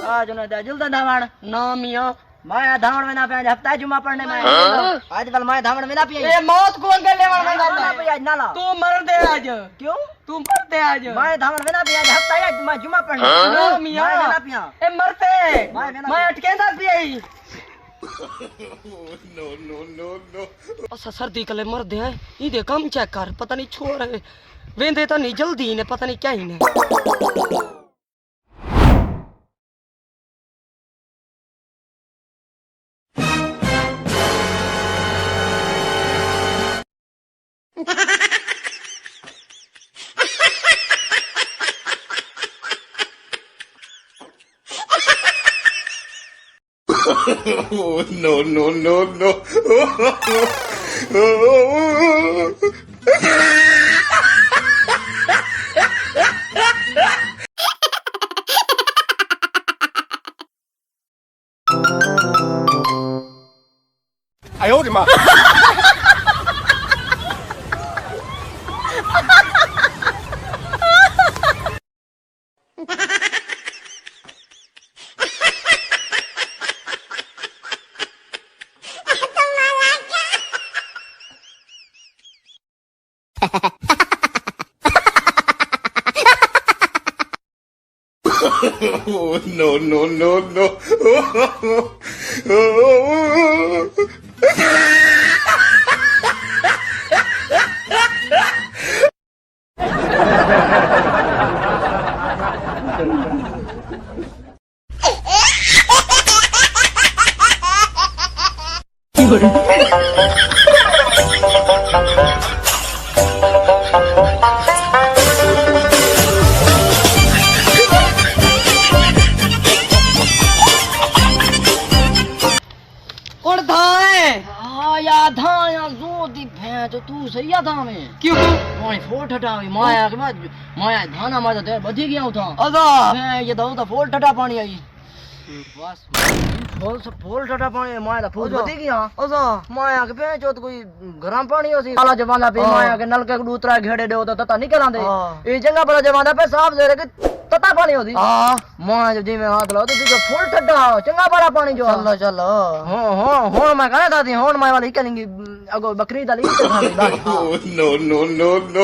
आज ने दे जुलदा धावण ना मियां मैं धावण में ना पे हफ्ता जुमा पढ़ने में आजकल मैं धावण में ना पिए ए मौत कौन कर लेवण में ना पिए आज नाला तू मर दे आज क्यों तू मर दे आज मैं धावण में ना पिए आज हफ्ता आज मैं जुमा पढ़ने ना मियां मैं ना पिया ए मरते मैं अटके ना पिए असा सर्दी कले मर दे इदे काम चेक कर पता नहीं छोड़ वेंदे तो नहीं जल्दी ने पता नहीं क्या ही ने No, no, no, no. I owed him up. No, no, no, no. कौन था है हां या था या जो दी भैं जो तू सही या था में क्यों मोय फोट हटावी माया के बाद माया धाना माता दे बधी गया था अदा मैं ये दो तो फोट हटा पानी आई बस फूल ठटा पानी माया दा फूल बधी गया अदा माया के पे जो कोई गरम पानी होसी काला जमाना पे माया के नलके दूतरा घेड़े दे तो तता निकल आंदे ए जंगा पर जमाना पे साफ दे रे तता पानी होती हां माया जी में हाथ लाओ तो तुझे फूल ठटा चंगा बड़ा पानी जो चलो चलो हो मैं कहना था हो माया वाली करेंगी अगो बकरी दाली तो खा No, no, no, no.